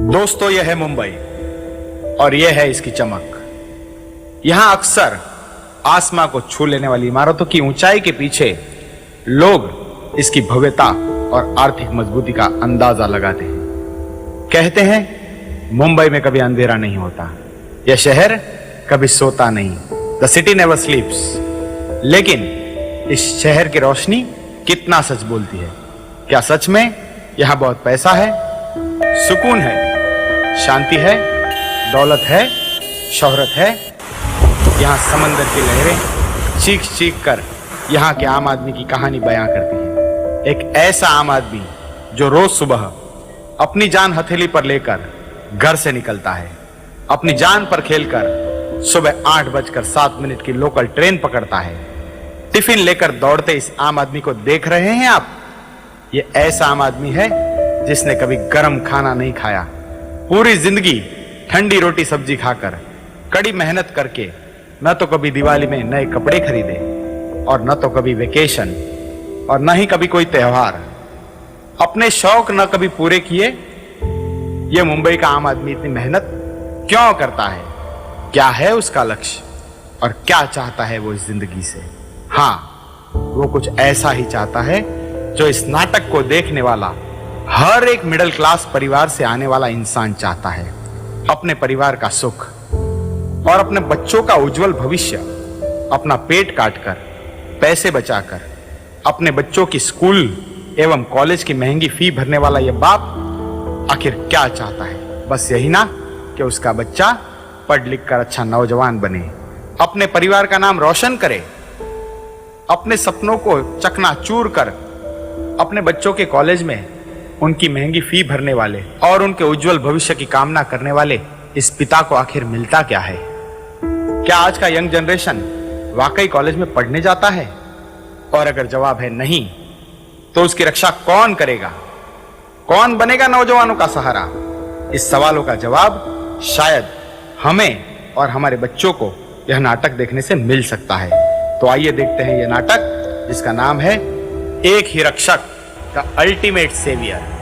दोस्तों, यह है मुंबई और यह है इसकी चमक। यहां अक्सर आसमां को छू लेने वाली इमारतों की ऊंचाई के पीछे लोग इसकी भव्यता और आर्थिक मजबूती का अंदाजा लगाते हैं। कहते हैं मुंबई में कभी अंधेरा नहीं होता, यह शहर कभी सोता नहीं। The city never स्लीप्स। लेकिन इस शहर की रोशनी कितना सच बोलती है? क्या सच में यहां बहुत पैसा है, सुकून है, शांति है, दौलत है, शोहरत है? यहां समंदर की लहरें चीख चीख कर यहां के आम आदमी की कहानी बयां करती है। एक ऐसा आम आदमी जो रोज सुबह अपनी जान हथेली पर लेकर घर से निकलता है, अपनी जान पर खेलकर सुबह 8:07 की लोकल ट्रेन पकड़ता है। टिफिन लेकर दौड़ते इस आम आदमी को देख रहे हैं आप? ये ऐसा आम आदमी है जिसने कभी गर्म खाना नहीं खाया, पूरी जिंदगी ठंडी रोटी सब्जी खाकर, कड़ी मेहनत करके न तो कभी दिवाली में नए कपड़े खरीदे और न तो कभी वेकेशन और न ही कभी कोई त्योहार, अपने शौक न कभी पूरे किए। ये मुंबई का आम आदमी इतनी मेहनत क्यों करता है? क्या है उसका लक्ष्य और क्या चाहता है वो इस जिंदगी से? हाँ, वो कुछ ऐसा ही चाहता है जो इस नाटक को देखने वाला हर एक मिडिल क्लास परिवार से आने वाला इंसान चाहता है। अपने परिवार का सुख और अपने बच्चों का उज्जवल भविष्य अपना पेट काटकर, पैसे बचाकर अपने बच्चों की स्कूल एवं कॉलेज की महंगी फी भरने वाला यह बाप आखिर क्या चाहता है? बस यही ना कि उसका बच्चा पढ़ लिख कर अच्छा नौजवान बने, अपने परिवार का नाम रोशन करे, अपने सपनों को चकनाचूर कर अपने बच्चों के कॉलेज में उनकी महंगी फी भरने वाले और उनके उज्जवल भविष्य की कामना करने वाले इस पिता को आखिर मिलता क्या है? क्या आज का यंग जनरेशन वाकई कॉलेज में पढ़ने जाता है? और अगर जवाब है नहीं, तो उसकी रक्षा कौन करेगा? कौन बनेगा नौजवानों का सहारा? इस सवालों का जवाब शायद हमें और हमारे बच्चों को यह नाटक देखने से मिल सकता है। तो आइए देखते हैं यह नाटक जिसका नाम है एक ही रक्षक, द अल्टीमेट सेवियर।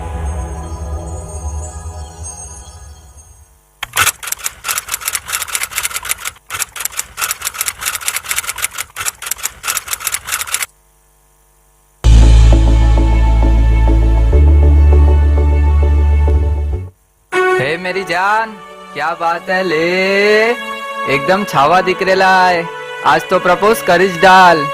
हे मेरी जान, क्या बात है ले, एकदम छावा दिख रेला है। आज तो प्रपोज करिस डाल।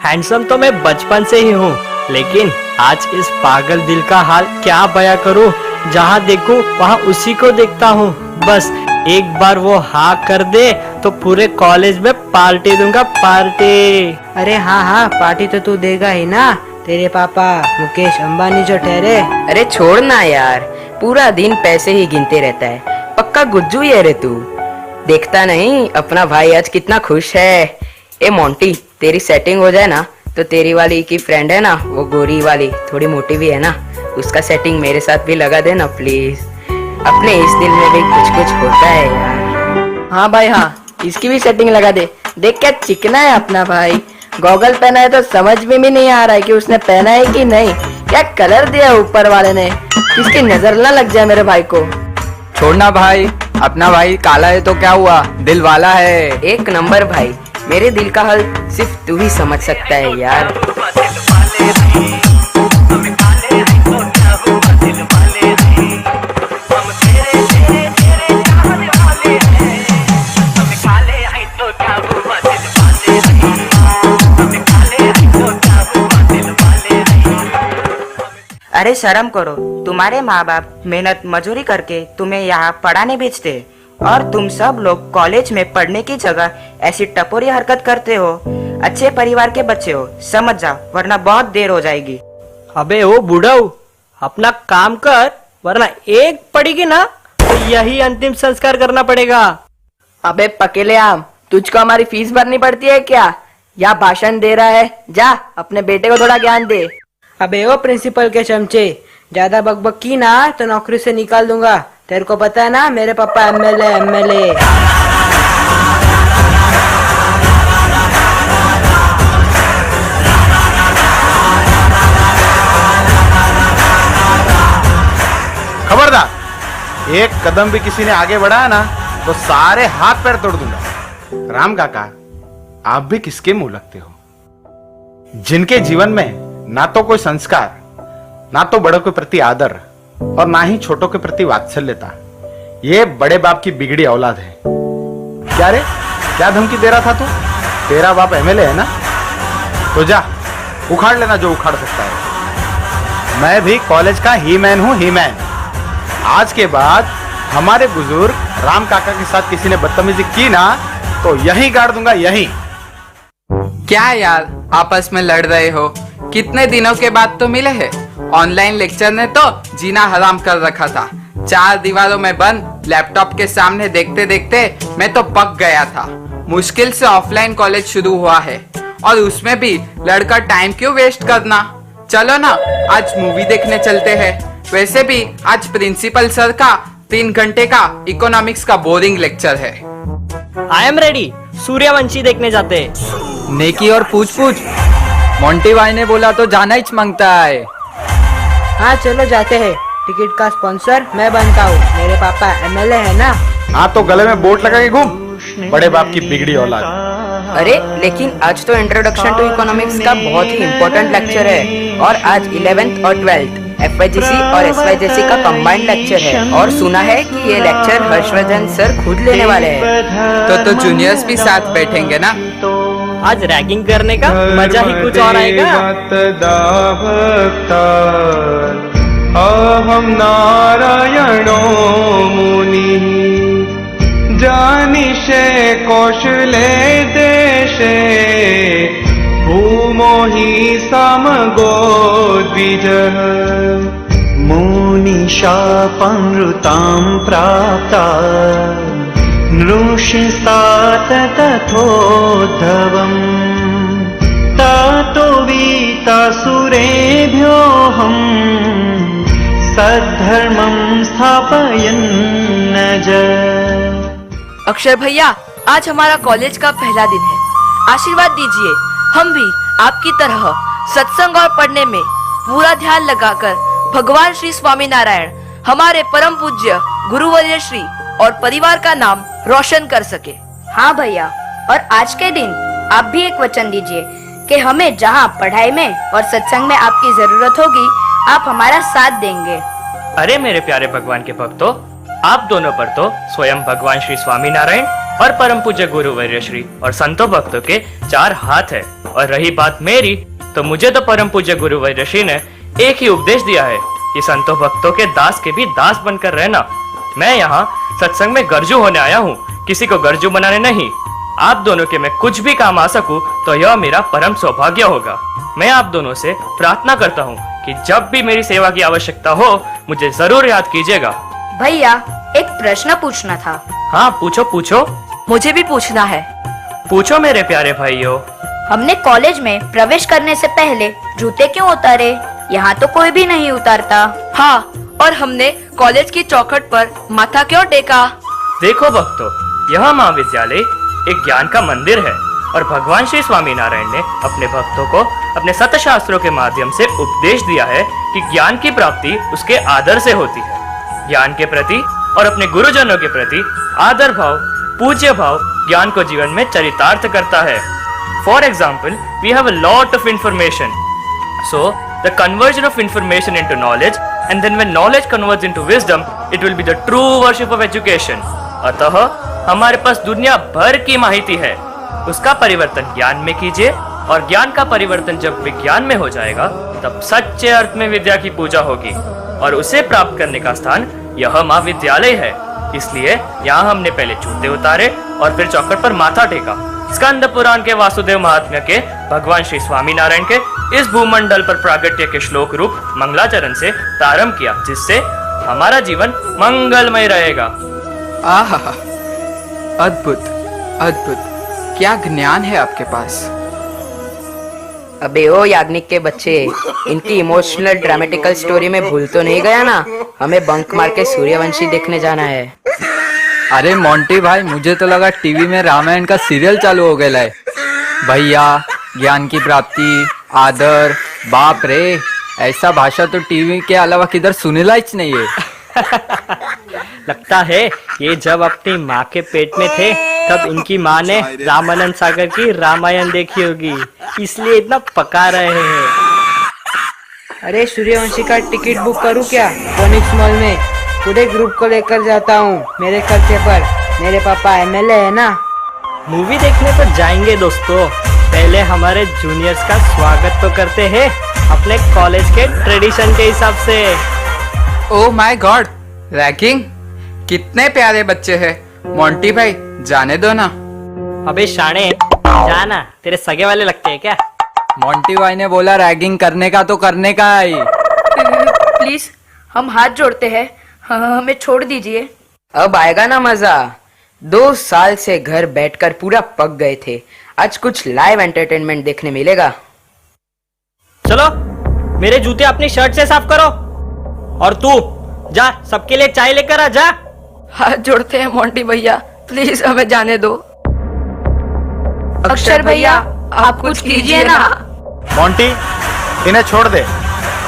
हैंडसम तो मैं बचपन से ही हूँ, लेकिन आज इस पागल दिल का हाल क्या बयां करूँ। जहाँ देखूँ वहाँ उसी को देखता हूँ। बस एक बार वो हाँ कर दे तो पूरे कॉलेज में पार्टी दूंगा, पार्टी। अरे हाँ हाँ, पार्टी तो तू देगा ही ना, तेरे पापा मुकेश अंबानी जो ठहरे। अरे छोड़ ना यार, पूरा दिन पैसे ही गिनते रहता है, पक्का गुज्जू ही है रे तू। देखता नहीं अपना भाई आज कितना खुश है। ए मोंटी, तेरी सेटिंग हो जाए ना तो तेरी वाली की फ्रेंड है ना, वो गोरी वाली, थोड़ी मोटी भी है ना, उसका सेटिंग मेरे साथ भी लगा दे ना प्लीज। अपने इस दिल में भी कुछ कुछ होता है यार। हाँ भाई हाँ, इसकी भी सेटिंग लगा दे। देख क्या चिकना है अपना भाई, गॉगल पहना है तो समझ में भी नहीं आ रहा है कि उसने पहना है कि नहीं। क्या कलर दिया ऊपर वाले ने, किसकी नजर ना लग जाए मेरे भाई को। छोड़ना भाई, अपना भाई काला है तो क्या हुआ, दिल वाला है। एक नंबर भाई, मेरे दिल का हाल सिर्फ तू ही समझ सकता है यार। अरे शर्म करो, तुम्हारे माँ बाप मेहनत मजूरी करके तुम्हें यहाँ पढ़ाने भेजते और तुम सब लोग कॉलेज में पढ़ने की जगह ऐसी टपोरी हरकत करते हो। अच्छे परिवार के बच्चे हो, समझ जाओ वरना बहुत देर हो जाएगी। अबे ओ बुढ़ऊ, अपना काम कर, वरना एक पड़ेगी ना तो यही अंतिम संस्कार करना पड़ेगा। अबे पकेले आम, तुझको हमारी फीस भरनी पड़ती है क्या? या भाषण दे रहा है? जा अपने बेटे को थोड़ा ज्ञान दे। अबे ओ प्रिंसिपल के चमचे, ज्यादा बकबक की ना तो नौकरी से निकाल दूंगा। तेरे को पता है ना मेरे पापा एमएलए। खबरदार। एक कदम भी किसी ने आगे बढ़ाया ना तो सारे हाथ पैर तोड़ दूंगा। राम काका, आप भी किसके मुंह लगते हो? जिनके जीवन में ना तो कोई संस्कार, ना तो बड़ों के प्रति आदर और ना ही छोटों के प्रति वात्सल्यता, ये बड़े बाप की बिगड़ी औलाद है। क्या रे, क्या धमकी दे रहा था तू? तेरा बाप एमएलए है ना, तो जा उखाड़ लेना जो उखाड़ सकता है। मैं भी कॉलेज का ही मैन हूं, ही मैन। आज के बाद हमारे बुजुर्ग राम काका के साथ किसी ने बदतमीजी की ना तो यहीं गाड़ दूंगा, यहीं। क्या यार आपस में लड़ रहे हो? कितने दिनों के बाद तो मिले हैं। ऑनलाइन लेक्चर ने तो जीना हराम कर रखा था। 4 दीवारों में बंद लैपटॉप के सामने देखते देखते मैं तो पक गया था। मुश्किल से ऑफलाइन कॉलेज शुरू हुआ है और उसमें भी लड़का टाइम क्यों वेस्ट करना। चलो ना आज मूवी देखने चलते हैं। वैसे भी आज प्रिंसिपल सर का 3 घंटे का इकोनॉमिक्स का बोरिंग लेक्चर है। I am ready. सूर्यवंशी देखने जाते हैं। नेकी और पूछ पूछ, मोंटी भाई ने बोला तो जाना ही मांगता है। हाँ चलो जाते हैं। टिकट का स्पॉन्सर मैं बनता हूँ, मेरे पापा एमएलए है ना। हाँ तो गले में बोट लगा के घूम, बड़े बाप की बिगड़ी औलाद। अरे लेकिन आज तो इंट्रोडक्शन टू इकोनॉमिक्स का बहुत ही इम्पोर्टेंट लेक्चर है और आज 11th और 12th FYGC और SYGC का कंबाइंड लेक्चर है और सुना है कि ये लेक्चर हर्षवर्धन सर खुद लेने वाले हैं। तो जूनियर्स भी साथ बैठेंगे ना। आज रैगिंग करने का मजा ही कुछ और आएगा। अहम नारायणो मुनि जानिषे कौशले देशे भूमो हि समगो द्विजः मुनिशापमृतां प्राप्ता नृषिसात तथोद्धवम् ततो वीतासुरेभ्योऽहम् सद्धर्मं स्थापयन्न च। अक्षर भैया, आज हमारा कॉलेज का पहला दिन है। आशीर्वाद दीजिए, हम भी आपकी तरह सत्संग और पढ़ने में पूरा ध्यान लगाकर भगवान श्री स्वामीनारायण, हमारे परम पूज्य गुरुवर्य श्री और परिवार का नाम रोशन कर सके। हाँ भैया, और आज के दिन आप भी एक वचन दीजिए कि हमें जहाँ पढ़ाई में और सत्संग में आपकी जरूरत होगी, आप हमारा साथ देंगे। अरे मेरे प्यारे भगवान के भक्तों, आप दोनों पर तो स्वयं भगवान श्री स्वामीनारायण और परम पूज्य गुरुवर्य श्री और संतों भक्तों के 4 हाथ है। और रही बात मेरी, तो मुझे तो परम पूज्य गुरुवर्य श्री ने एक ही उपदेश दिया है कि संतों भक्तों के दास के भी दास बनकर रहना। मैं यहाँ सत्संग में गर्जू होने आया हूँ, किसी को गर्जू बनाने नहीं। आप दोनों के मैं कुछ भी काम आ सकूं तो यह मेरा परम सौभाग्य होगा। मैं आप दोनों से प्रार्थना करता हूँ कि जब भी मेरी सेवा की आवश्यकता हो मुझे जरूर याद कीजिएगा। भैया, एक प्रश्न पूछना था। हाँ पूछो पूछो। मुझे भी पूछना है। पूछो मेरे प्यारे भाइयों। हमने कॉलेज में प्रवेश करने से पहले जूते क्यों उतारे? यहाँ तो कोई भी नहीं उतारता। हाँ, और हमने कॉलेज की चौखट पर माथा क्यों टेका? देखो भक्तों, यह महाविद्यालय एक ज्ञान का मंदिर है और भगवान श्री स्वामीनारायण ने अपने भक्तों को अपने सत शास्त्रों के माध्यम से उपदेश दिया है कि ज्ञान की प्राप्ति उसके आदर से होती है। ज्ञान के प्रति और अपने गुरुजनों के प्रति आदर भाव, पूज्य भाव ज्ञान को जीवन में चरितार्थ करता है। For example, we have a lot of information, so the conversion of information into knowledge and then when knowledge converts into wisdom, it will be the true worship of education. अतः हमारे पास दुनिया भर की माहिती है, उसका परिवर्तन ज्ञान में कीजिए और ज्ञान का परिवर्तन जब विज्ञान में हो जाएगा तब सच्चे अर्थ में विद्या की पूजा होगी और उसे प्राप्त करने का स्थान यह महाविद्यालय है। इसलिए यहाँ हमने पहले जूते उतारे और फिर चौखट पर माथा टेका। स्कंद पुराण के वासुदेव महात्म्य के भगवान श्री स्वामीनारायण के इस भूमंडल पर प्रागट्य के श्लोक रूप मंगलाचरण से प्रारंभ किया, जिससे हमारा जीवन मंगलमय रहेगा। आहा, अद्भुत अद्भुत, क्या ज्ञान है आपके पास। अबे ओ याग्निक के बच्चे, इनकी इमोशनल ड्रामेटिकल स्टोरी में भूल तो नहीं गया ना? हमें बंक मार के सूर्यवंशी देखने जाना है। अरे मोंटी भाई, मुझे तो लगा टीवी में रामायण का सीरियल चालू हो गया है। भैया, ज्ञान की प्राप्ति, आदर, बाप रे, ऐसा भाषा तो टीवी के अलावा किधर सुनेला ही नहीं है। लगता है ये जब अपनी माँ के पेट में थे तब इनकी माँ ने रामानंद सागर की रामायण देखी होगी, इसलिए इतना पका रहे हैं। अरे सूर्यवंशी का टिकट बुक करूँ क्या फोनिक्स मॉल में? पूरे ग्रुप को लेकर जाता हूँ मेरे खर्चे पर, मेरे पापा एमएलए है ना। मूवी देखने तो जाएंगे दोस्तों, पहले हमारे जूनियर्स का स्वागत तो करते हैं अपने कॉलेज के ट्रेडिशन के हिसाब से। Oh my God, ragging! कितने प्यारे बच्चे हैं। मोंटी भाई जाने दो ना। अबे शाणे, जाना, तेरे सगे वाले लगते हैं क्या? मोंटी भाई ने बोला रैगिंग करने का तो करने का ही। प्लीज हम हाथ जोड़ते हैं, हमें छोड़ दीजिए। अब आएगा ना मजा। 2 साल से घर बैठकर पूरा पक गए थे, आज कुछ लाइव एंटरटेनमेंट देखने मिलेगा। चलो मेरे जूते अपनी शर्ट से साफ करो, और तू जा सबके लिए चाय लेकर आ जा। हाथ जोड़ते हैं मोंटी भैया, प्लीज हमें जाने दो। अक्षर भैया आप कुछ कीजिए ना। मोंटी, इन्हें छोड़ दे,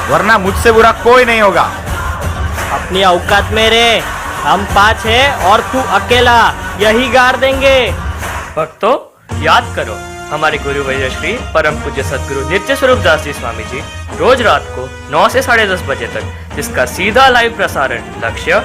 वरना मुझसे बुरा कोई नहीं होगा। अपनी औकात में रे, हम 5 हैं और तू अकेला, यही गाड़ देंगे। भक्तों, याद करो हमारे गुरु वैद्य श्री परम पूज्य सदगुरु नित्य स्वरूप दास जी स्वामी जी रोज रात को 9 से 10:30 बजे तक, जिसका सीधा लाइव प्रसारण लक्ष्य,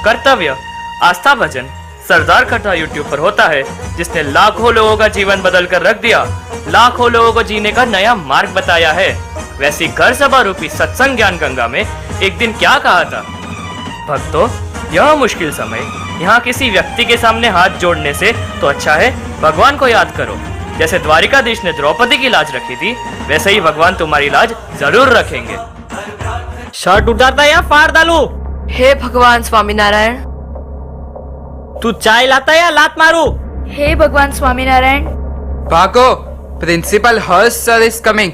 कर्तव्य, आस्था भजन सरदार कथा यूट्यूब पर होता है, जिसने लाखों लोगों का जीवन बदल कर रख दिया, लाखों लोगों को जीने का नया मार्ग बताया है। वैसी घर सभा रूपी सत्संग ज्ञान गंगा में एक दिन क्या कहा था? भक्तों, यह मुश्किल समय यहाँ किसी व्यक्ति के सामने हाथ जोड़ने से तो अच्छा है भगवान को याद करो। जैसे द्वारिकाधीश ने द्रौपदी की लाज रखी थी, वैसे ही भगवान तुम्हारी लाज जरूर रखेंगे। शर्ट उतारता या फाड़ डालू? हे भगवान स्वामीनारायण। तू चाय लाता या लात मारू? हे भगवान स्वामीनारायण। भागो, principal Harsh sir is coming.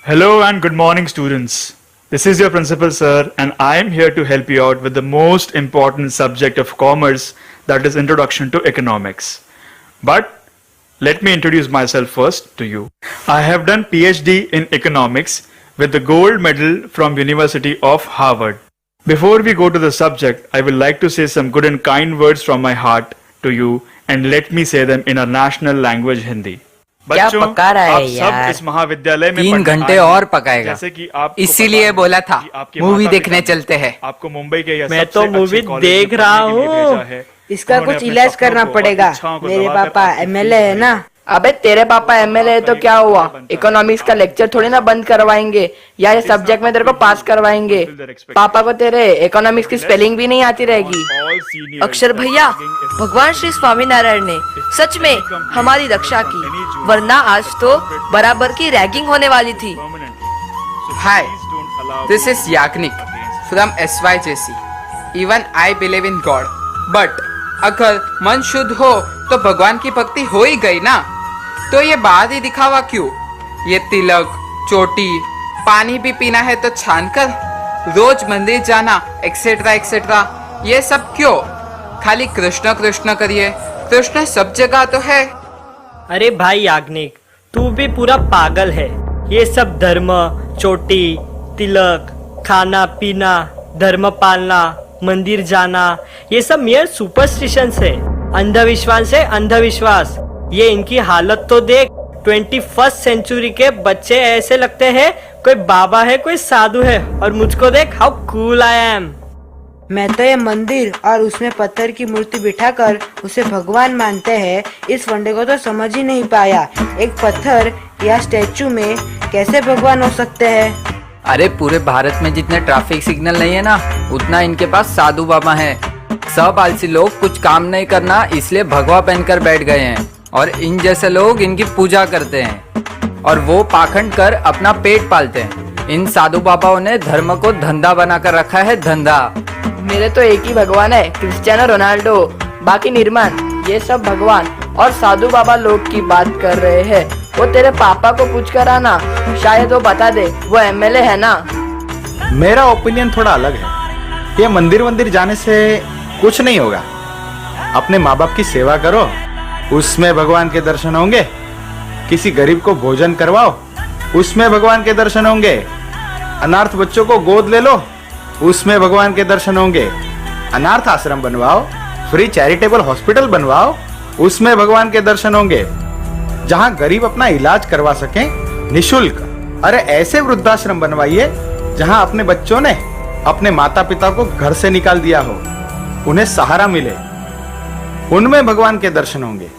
Hello and good morning, students. This is your principal, sir, and I am here to help you out with the most important subject of commerce, that is Introduction to Economics. But let me introduce myself first to you. I have done PhD in Economics with the gold medal from University of Harvard. Before we go to the subject, I would like to say some good and kind words from my heart to you, and let me say them in our national language, Hindi. क्या पका रहा है आप सब यार? इस महाविद्यालय में 3 पढ़ने घंटे आए और हैं। पकाएगा, जैसे कि आपको इसीलिए पता है बोला था कि आपके मूवी माता-पिता देखने ने चलते हैं। आपको मुंबई के या मैं सबसे तो अच्छे मूवी कॉलेज में देख रहा पढ़ने के लिए हूँ। भेजा है। इसका उन्होंने कुछ अपने इलाज सपनों करना को और पड़ेगा। इच्छाओं को मेरे दबाकर पापा आपकी एमएलए है ना। अबे तेरे पापा एमएलए है तो क्या हुआ, इकोनॉमिक्स का लेक्चर थोड़ी ना बंद करवाएंगे या ये सब्जेक्ट में तेरे को पास करवाएंगे। पापा को तेरे इकोनॉमिक्स की स्पेलिंग भी नहीं आती रहेगी। अक्षर भैया, भगवान श्री स्वामीनारायण ने सच में हमारी रक्षा की, वरना आज तो बराबर की रैगिंग होने वाली थी। Hi, this is Yagnik from SYJC। Even I believe in God, but अगर मन शुद्ध हो तो भगवान की भक्ति हो ही गई ना। तो ये बाहर ही दिखावा क्यों? ये तिलक, चोटी, पानी भी पीना है तो छान कर, रोज मंदिर जाना, एक्सेट्रा एक्सेट्रा, ये सब क्यों? खाली कृष्ण कृष्ण करिए, कृष्ण सब जगह तो है। अरे भाई याग्निक, तू भी पूरा पागल है। ये सब धर्म, चोटी, तिलक, खाना पीना, धर्म पालना, मंदिर जाना, ये सब मेयर सुपरस्टिशंस है। अंधविश्वास है अंधविश्वास। ये इनकी हालत तो देख। 21st सेंचुरी के बच्चे ऐसे लगते हैं कोई बाबा है कोई साधु है, और मुझको देख, हाउ कूल आई एम। मैं तो ये मंदिर और उसमें पत्थर की मूर्ति बिठाकर उसे भगवान मानते हैं, इस वनडे को तो समझ ही नहीं पाया। एक पत्थर या स्टैचू में कैसे भगवान हो सकते हैं? अरे पूरे भारत में जितने ट्रैफिक सिग्नल नहीं है ना, उतना इनके पास साधु बाबा हैं। सब आलसी लोग कुछ काम नहीं करना इसलिए भगवा पहनकर बैठ गए हैं, और इन जैसे लोग इनकी पूजा करते हैं और वो पाखंड कर अपना पेट पालते हैं। इन साधु बाबाओं ने धर्म को धंधा बनाकर रखा है, धंधा। मेरे तो एक ही भगवान है, क्रिस्टियानो रोनाल्डो। बाकी निर्माण ये सब भगवान और साधु बाबा लोग की बात कर रहे हैं। वो तेरे पापा को पूछ कर आना, शायद वो बता दे। वो एमएलए है ना। मेरा ओपिनियन थोड़ा अलग है। ये मंदिर जाने से कुछ नहीं होगा। अपने माँ बाप की सेवा करो, उसमें भगवान के दर्शन होंगे। किसी गरीब को भोजन करवाओ, उसमें भगवान के दर्शन होंगे। अनाथ बच्चों को गोद ले लो, उसमें भगवान के दर्शन होंगे। अनाथ आश्रम बनवाओ, फ्री चैरिटेबल हॉस्पिटल बनवाओ, उसमें भगवान के दर्शन होंगे। जहां गरीब अपना इलाज करवा सकें निशुल्क। अरे ऐसे वृद्धाश्रम बनवाइए जहां अपने बच्चों ने अपने माता पिता को घर से निकाल दिया हो, उन्हें सहारा मिले, उनमें भगवान के दर्शन होंगे।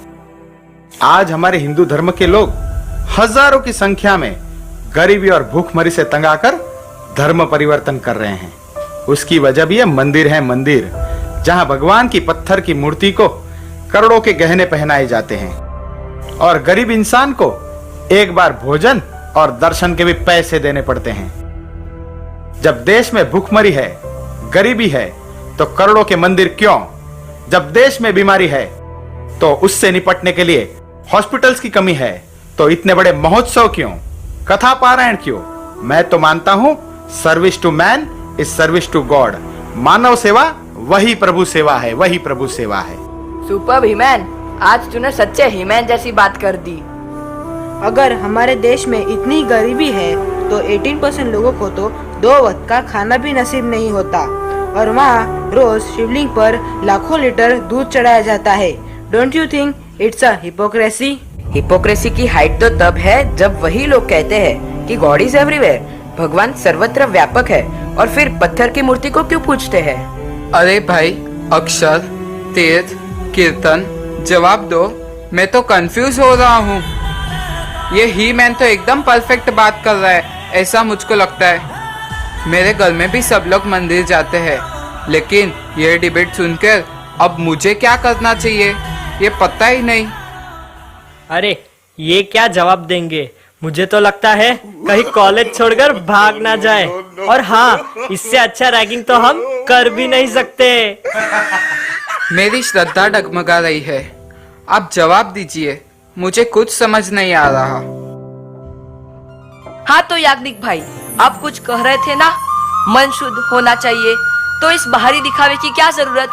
आज हमारे हिंदू धर्म के लोग हजारों की संख्या में गरीबी और भूखमरी से तंग आकर धर्म परिवर्तन कर रहे हैं। उसकी वजह भी है मंदिर है, मंदिर जहां भगवान की पत्थर की मूर्ति को करोड़ों के गहने पहनाए जाते हैं और गरीब इंसान को एक बार भोजन और दर्शन के भी पैसे देने पड़ते हैं। जब देश में भूखमरी है, गरीबी है, तो करोड़ों के मंदिर क्यों? जब देश में बीमारी है तो उससे निपटने के लिए हॉस्पिटल्स की कमी है, तो इतने बड़े महोत्सव क्यों? कथा पारायण क्यों? मैं तो मानता हूं service to man is service to God. मानव सेवा वही प्रभु सेवा है, वही प्रभु सेवा है। सुपर हीमैन, आज तूने सच्चे हीमैन जैसी बात कर दी। अगर हमारे देश में इतनी गरीबी है तो 18% लोगों को तो 2 वक्त का खाना भी नसीब नहीं होता, और वहाँ रोज शिवलिंग पर लाखों लीटर दूध चढ़ाया जाता है। Don't you think it's a hypocrisy? Hypocrisy की हाइट तो तब है जब वही लोग कहते हैं कि गॉड इज एवरीवेयर, भगवान सर्वत्र व्यापक है, और फिर पत्थर की मूर्ति को क्यों पूजते हैं? अरे भाई, अक्षर, तीर्थ, कीर्तन, जवाब दो। मैं तो कंफ्यूज हो रहा हूँ। ये ही मैन तो एकदम परफेक्ट बात कर रहा है, ऐसा मुझको लगता है। मेरे घर में भी सब लोग मंदिर जाते हैं, लेकिन ये डिबेट सुनकर अब मुझे क्या करना चाहिए ये पता ही नहीं। अरे ये क्या जवाब देंगे? मुझे तो लगता है कहीं कॉलेज छोड़कर भाग ना जाए। और हाँ, इससे अच्छा रैगिंग तो हम कर भी नहीं सकते। मेरी श्रद्धा डगमगा रही है। आप जवाब दीजिए, मुझे कुछ समझ नहीं आ रहा। हाँ तो याग्निक भाई, आप कुछ कह रहे थे ना, मन शुद्ध होना चाहिए, तो इस बाहरी दिखावे की क्या जरूरत?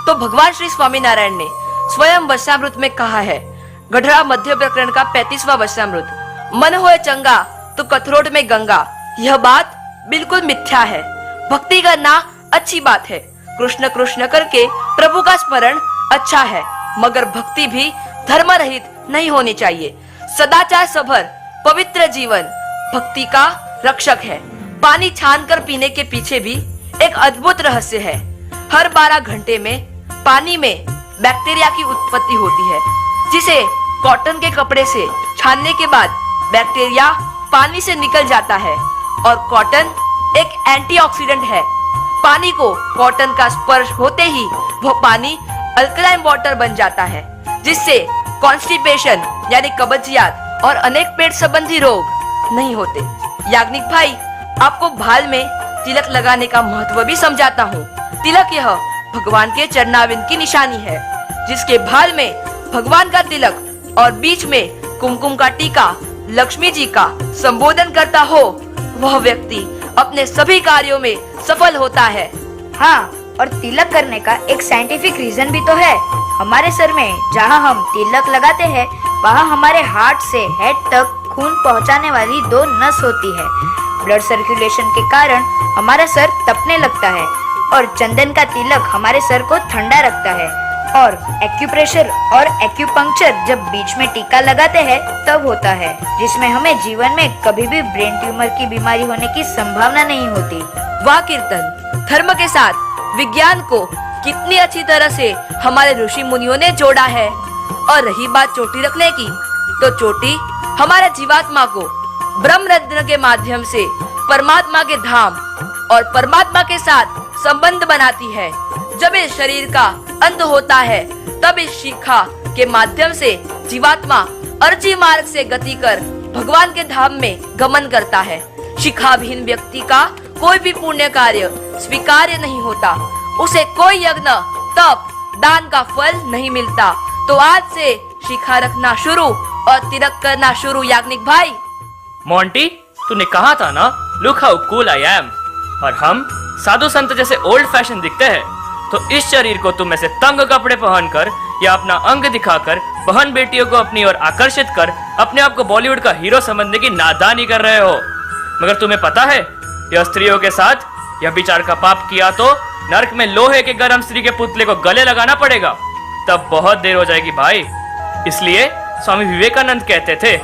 तो भगवान श्री स्वामीनारायण ने स्वयं वचनामृत में कहा है, गढ़ा मध्य प्रकरण का 35वां वचनामृत, मन होए चंगा तो कथरोट में गंगा। यह बात बिल्कुल मिथ्या है। भक्ति करना अच्छी बात है, कृष्ण कृष्ण करके प्रभु का स्मरण अच्छा है, मगर भक्ति भी धर्म रहित नहीं होनी चाहिए। सदाचार सभर पवित्र जीवन भक्ति का रक्षक है। पानी छान कर पीने के पीछे भी एक अद्भुत रहस्य है। हर 12 घंटे में पानी में बैक्टीरिया की उत्पत्ति होती है, जिसे कॉटन के कपड़े से छानने के बाद बैक्टीरिया पानी से निकल जाता है, और कॉटन एक एंटीऑक्सीडेंट है। पानी को कॉटन का स्पर्श होते ही वो पानी अल्कलाइन वाटर बन जाता है, जिससे कॉन्स्टिपेशन यानी कब्जियत और अनेक पेट संबंधी रोग नहीं होते। याग्निक भाई, आपको भाल में तिलक लगाने का महत्व भी समझाता हूँ। तिलक यह भगवान के चरणारविंद की निशानी है, जिसके भाल में भगवान का तिलक और बीच में कुमकुम का टीका लक्ष्मी जी का संबोधन करता हो, वह व्यक्ति अपने सभी कार्यों में सफल होता है। हाँ, और तिलक करने का एक साइंटिफिक रीजन भी तो है। हमारे सर में जहाँ हम तिलक लगाते हैं, वहाँ हमारे हार्ट से हेड तक खून पहुँचाने वाली 2 नस होती है। ब्लड सर्कुलेशन के कारण हमारा सर तपने लगता है, और चंदन का तिलक हमारे सर को ठंडा रखता है। और एक्यूप्रेशर और एक्यूपंक्चर जब बीच में टीका लगाते हैं तब होता है, जिसमें हमें जीवन में कभी भी ब्रेन ट्यूमर की बीमारी होने की संभावना नहीं होती। वाह कीर्तन, धर्म के साथ विज्ञान को कितनी अच्छी तरह से हमारे ऋषि मुनियों ने जोड़ा है। और रही बात चोटी रखने की, तो चोटी हमारे जीवात्मा को ब्रह्मरत्न के माध्यम से परमात्मा के धाम और परमात्मा के साथ संबंध बनाती है। जब इस शरीर का अंत होता है, तब इस शिखा के माध्यम से जीवात्मा अर्ची मार्ग से गति कर भगवान के धाम में गमन करता है। शिखाविहीन व्यक्ति का कोई भी पुण्य कार्य स्वीकार्य नहीं होता। उसे कोई यज्ञ, तप, दान का फल नहीं मिलता। तो आज से शिखा रखना शुरू और तिलक करना शुरू याग्निक भाई। मोंटी, तूने कहा था ना, look how cool I am. और हम साधु संत जैसे ओल्ड फैशन दिखते हैं, तो इस शरीर को तुम ऐसे तंग कपड़े पहनकर या अपना अंग दिखाकर बहन बेटियों को अपनी ओर आकर्षित कर अपने आप को बॉलीवुड का हीरो समझने की नादानी कर रहे हो। मगर तुम्हें पता है, यह स्त्रियों के साथ यह विचार का पाप किया तो नरक में लोहे के गर्म स्त्री के पुतले को गले लगाना पड़ेगा, तब बहुत देर हो जाएगी भाई। इसलिए स्वामी विवेकानंद कहते थे,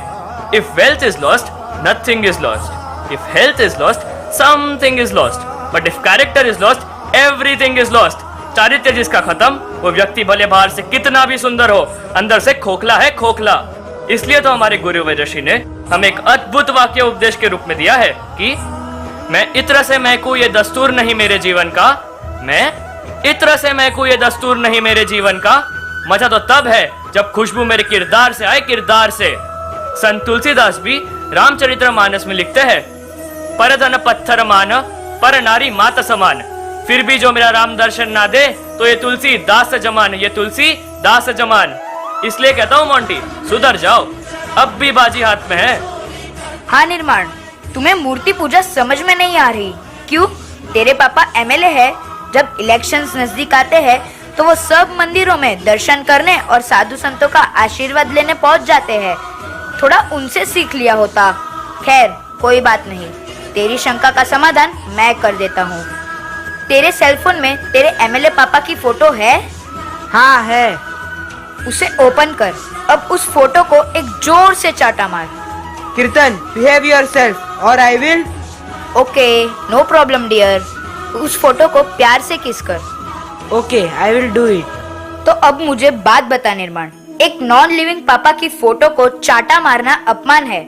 if wealth is lost nothing is lost, if health is lost something is lost, but if character is lost everything is lost. चारित्र्य जिसका खत्म, वो व्यक्ति भले बाहर से कितना भी सुंदर हो, अंदर से खोखला है, खोखला। इसलिए तो हमारे गुरु वैद्यश्री ने हमें एक अद्भुत वाक्य उपदेश के रूप में दिया है कि मैं इत्र से महकूं ये दस्तूर नहीं मेरे जीवन का, मैं इत्र से महकूं ये दस्तूर नहीं मेरे जीवन का। मजा तो तब है जब खुशबू मेरे किरदार से आए, किरदार से। संत तुलसीदास भी रामचरितमानस में लिखते हैं, पर धन पत्थर मान, पर नारी मात समान, फिर भी जो मेरा राम दर्शन ना दे तो ये तुलसी दास जमान, ये तुलसी दास जमान। इसलिए कहता हूँ मोंटी, सुधर जाओ, अब भी बाजी हाथ में है। हाँ निर्माण, तुम्हें मूर्ति पूजा समझ में नहीं आ रही क्यों? तेरे पापा एमएलए है, जब इलेक्शंस नजदीक आते हैं तो वो सब मंदिरों में दर्शन करने और साधु संतों का आशीर्वाद लेने पहुंच जाते हैं। थोड़ा उनसे सीख लिया होता। खैर कोई बात नहीं, तेरी शंका का समाधान मैं कर देता हूँ। तेरे सेलफोन में तेरे एमएलए पापा की फोटो है? हाँ है। उसे ओपन कर। अब उस फोटो को एक जोर से चाटा मार। कीर्तन, बिहेव योरसेल्फ और I will. Okay, no problem dear. उस फोटो को प्यार से किस कर। Okay, I will do it. तो अब मुझे बात बता निर्माण, एक नॉन लिविंग पापा की फोटो को चाटा मारना अपमान है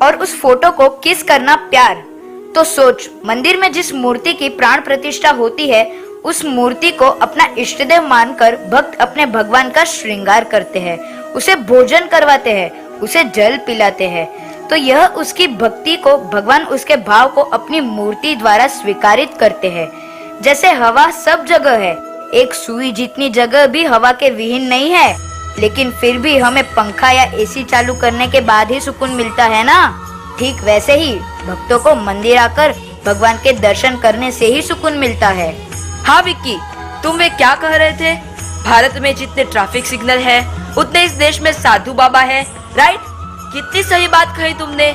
और उस फोटो को किस करना प्यार। तो सोच, मंदिर में जिस मूर्ति की प्राण प्रतिष्ठा होती है, उस मूर्ति को अपना इष्ट देव मानकर भक्त अपने भगवान का श्रृंगार करते हैं, उसे भोजन करवाते हैं, उसे जल पिलाते हैं। तो यह उसकी भक्ति को भगवान उसके भाव को अपनी मूर्ति द्वारा स्वीकारित करते हैं। जैसे हवा सब जगह है, एक सुई जितनी जगह भी हवा के विहीन नहीं है, लेकिन फिर भी हमें पंखा या एसी चालू करने के बाद ही सुकून मिलता है ना। ठीक वैसे ही भक्तों को मंदिर आकर भगवान के दर्शन करने से ही सुकून मिलता है। हाँ विक्की, तुम वे क्या कह रहे थे? भारत में जितने ट्रैफिक सिग्नल है उतने इस देश में साधु बाबा है, राइट? कितनी सही बात कही तुमने।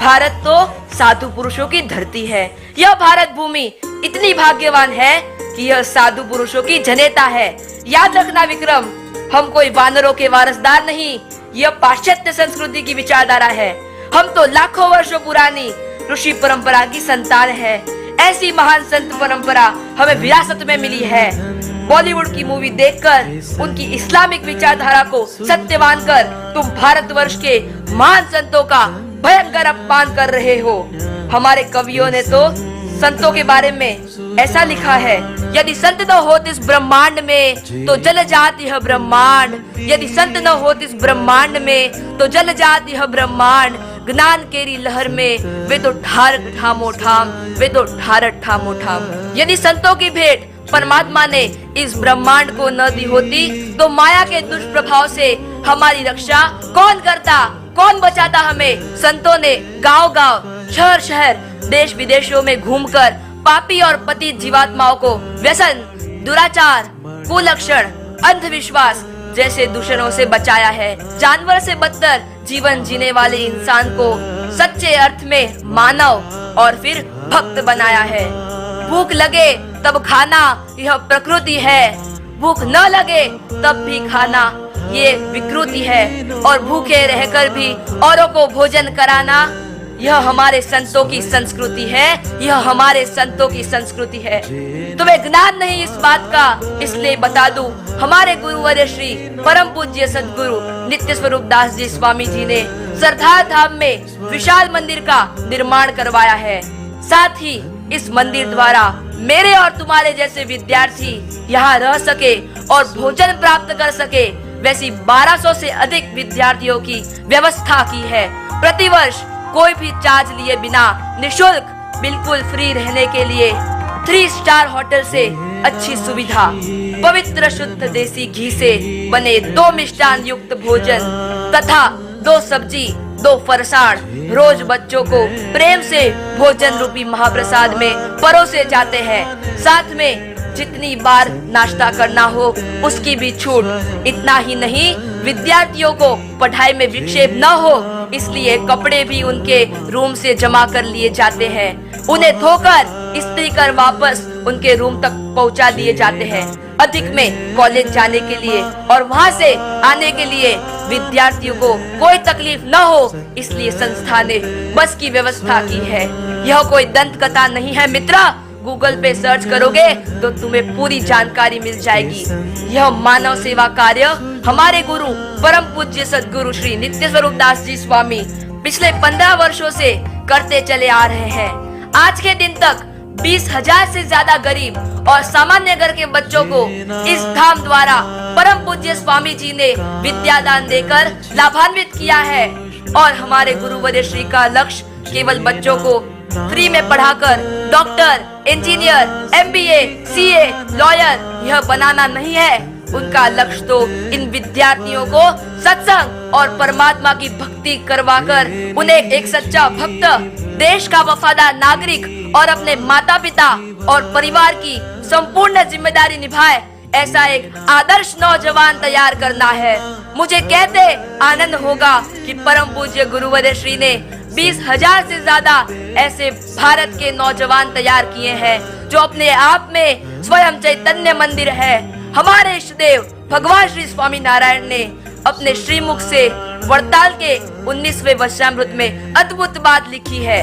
भारत तो साधु पुरुषों की धरती है। यह भारत भूमि इतनी भाग्यवान है कि यह साधु पुरुषों की जनेता है। याद रखना विक्रम, हम कोई वानरों के वारसदार नहीं, यह पाश्चात्य संस्कृति की विचारधारा है। हम तो लाखों वर्षों पुरानी ऋषि परंपरा की संतान है। ऐसी महान संत परंपरा हमें विरासत में मिली है। बॉलीवुड की मूवी देखकर उनकी इस्लामिक विचारधारा को सत्य मानकर तुम भारतवर्ष के महान संतों का भयंकर अपमान कर रहे हो। हमारे कवियों ने तो संतों के बारे में ऐसा लिखा है, यदि संत न होत इस ब्रह्मांड में तो जल जात यह ब्रह्मांड, यदि संत न होत इस ब्रह्मांड में तो जल जात यह ब्रह्मांड। ज्ञान केरी लहर में वे तो ठारक ठामो ठाम, वे तो ठारक ठामो ठाम। यदि संतों की भेंट परमात्मा ने इस ब्रह्मांड को न दी होती तो माया के दुष्प्रभाव से हमारी रक्षा कौन करता, कौन बचाता हमें? संतों ने गांव-गांव, शहर-शहर, देश विदेशों में घूमकर पापी और पतित जीवात्माओं को व्यसन, दुराचार, कुलक्षण, अंधविश्वास जैसे दूषणों से बचाया है। जानवर से बदतर जीवन जीने वाले इंसान को सच्चे अर्थ में मानव और फिर भक्त बनाया है। भूख लगे तब खाना, यह प्रकृति है। भूख न लगे तब भी खाना, ये विकृति है। और भूखे रहकर भी औरों को भोजन कराना, यह हमारे संतों की संस्कृति है, यह हमारे संतों की संस्कृति है। तुम्हें ज्ञान नहीं इस बात का, इसलिए बता दूं, हमारे गुरुवर्य श्री परम पूज्य सद्गुरु नित्य स्वरूप दास जी स्वामी जी ने सरदार धाम में विशाल मंदिर का निर्माण करवाया है। साथ ही इस मंदिर द्वारा मेरे और तुम्हारे जैसे विद्यार्थी यहाँ रह सके और भोजन प्राप्त कर सके, वैसी 1200 से अधिक विद्यार्थियों की व्यवस्था की है। प्रतिवर्ष कोई भी चार्ज लिए बिना निशुल्क, बिल्कुल फ्री रहने के लिए 3 स्टार होटल से अच्छी सुविधा, पवित्र शुद्ध देसी घी से बने 2 मिष्टान युक्त भोजन तथा 2 सब्जी 2 फरसाण रोज बच्चों को प्रेम से भोजन रूपी महाप्रसाद में परोसे जाते हैं। साथ में जितनी बार नाश्ता करना हो उसकी भी छूट। इतना ही नहीं, विद्यार्थियों को पढ़ाई में विक्षेप न हो इसलिए कपड़े भी उनके रूम से जमा कर लिए जाते हैं। उन्हें धोकर इस्त्री कर वापस उनके रूम तक पहुंचा दिए जाते हैं। अधिक में कॉलेज जाने के लिए और वहां से आने के लिए विद्यार्थियों को कोई तकलीफ न हो इसलिए संस्था ने बस की व्यवस्था की है। यह कोई दंत कथा नहीं है मित्रा, गूगल पे सर्च करोगे तो तुम्हें पूरी जानकारी मिल जाएगी। यह मानव सेवा कार्य हमारे गुरु परम पूज्य सद्गुरु श्री नित्य स्वरूप दास जी स्वामी पिछले 15 वर्षों से करते चले आ रहे हैं। आज के दिन तक 20,000 से ज्यादा गरीब और सामान्य घर के बच्चों को इस धाम द्वारा परम पूज्य स्वामी जी ने विद्यादान देकर लाभान्वित किया है। और हमारे गुरुवर्य श्री का लक्ष्य केवल बच्चों को फ्री में पढ़ाकर doctor, engineer, MBA, CA, lawyer यह बनाना नहीं है। उनका लक्ष्य तो इन विद्यार्थियों को सत्संग और परमात्मा की भक्ति करवाकर उन्हें एक सच्चा भक्त, देश का वफादार नागरिक और अपने माता पिता और परिवार की संपूर्ण जिम्मेदारी निभाए ऐसा एक आदर्श नौजवान तैयार करना है। मुझे कहते आनंद होगा कि परम पूज्य गुरुवर्य श्री ने 20,000 से ज्यादा ऐसे भारत के नौजवान तैयार किए हैं जो अपने आप में स्वयं चैतन्य मंदिर है। हमारे इष्ट देव भगवान श्री स्वामी नारायण ने अपने श्रीमुख से वरताल के 19वें वचनामृत में अद्भुत बात लिखी है।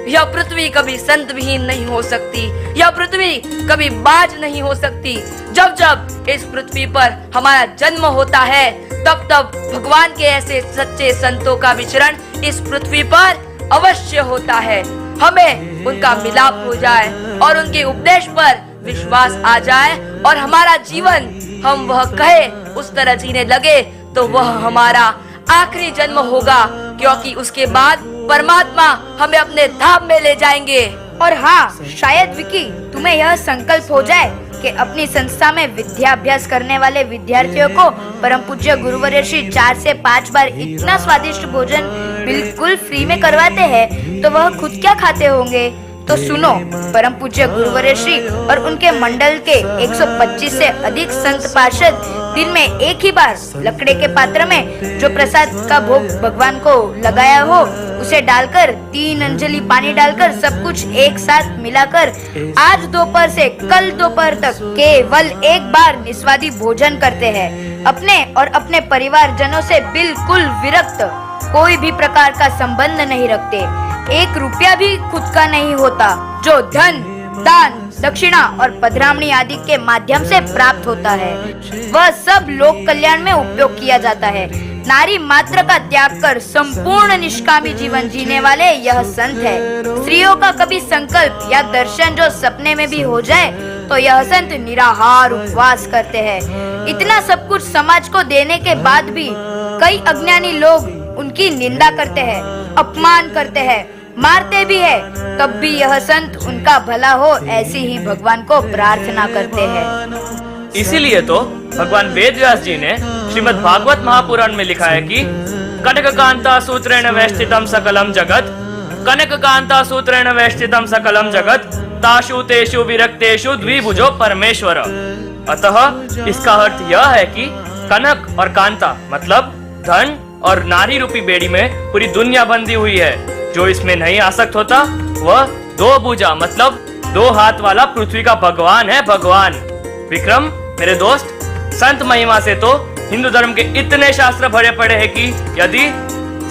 यह पृथ्वी कभी संत विहीन नहीं हो सकती, यह पृथ्वी कभी बाज नहीं हो सकती। जब जब इस पृथ्वी पर हमारा जन्म होता है तब तब भगवान के ऐसे सच्चे संतों का विचरण इस पृथ्वी पर अवश्य होता है। हमें उनका मिलाप हो जाए और उनके उपदेश पर विश्वास आ जाए और हमारा जीवन हम वह कहे उस तरह जीने लगे तो वह हमारा आखिरी जन्म होगा, क्योंकि उसके बाद परमात्मा हमें अपने धाम में ले जाएंगे। और हाँ, शायद विकी तुम्हें यह संकल्प हो जाए कि अपनी संस्था में विद्याभ्यास करने वाले विद्यार्थियों को परम पूज्य गुरुवर्य श्री 4 से 5 बार इतना स्वादिष्ट भोजन बिल्कुल फ्री में करवाते हैं तो वह खुद क्या खाते होंगे। तो सुनो, परम पूज्य गुरुवर्य श्री और उनके मंडल के 125 से अधिक संत पार्षद दिन में एक ही बार लकड़े के पात्र में जो प्रसाद का भोग भगवान को लगाया हो उसे डालकर 3 अंजलि पानी डालकर सब कुछ एक साथ मिलाकर आज दोपहर से कल दोपहर तक केवल एक बार निस्वादी भोजन करते हैं। अपने और अपने परिवार जनों से बिल्कुल विरक्त, कोई भी प्रकार का संबंध नहीं रखते। 1 रुपया भी खुद का नहीं होता जो धन, दान, दक्षिणा और पधरामणी आदि के माध्यम से प्राप्त होता है वह सब लोक कल्याण में उपयोग किया जाता है। नारी मात्र का त्याग कर संपूर्ण निष्कामी जीवन जीने वाले यह संत है। स्त्रियों का कभी संकल्प या दर्शन जो सपने में भी हो जाए तो यह संत निराहार उपवास करते हैं। इतना सब कुछ समाज को देने के बाद भी कई अज्ञानी लोग उनकी निंदा करते हैं, अपमान करते हैं, मारते भी है, तब भी यह संत उनका भला हो ऐसी ही भगवान को प्रार्थना करते हैं। इसीलिए तो भगवान वेद व्यास जी ने श्रीमद् भागवत महापुराण में लिखा है कि कनक कांता सूत्रेण वेष्टितम सकलम जगत, कनक कांता सूत्रेण वेष्टितम सकलम जगत, ताशु तेषु विरक्तेषु द्विभुजो परमेश्वर। अतः इसका अर्थ यह है कि कनक और कांता मतलब धन और नारी रूपी बेड़ी में पूरी दुनिया बंधी हुई है। जो इसमें नहीं आसक्त होता वह 2 भुजा मतलब 2 हाथ वाला पृथ्वी का भगवान है, भगवान। विक्रम मेरे दोस्त, संत महिमा से तो हिंदू धर्म के इतने शास्त्र भरे पड़े हैं कि यदि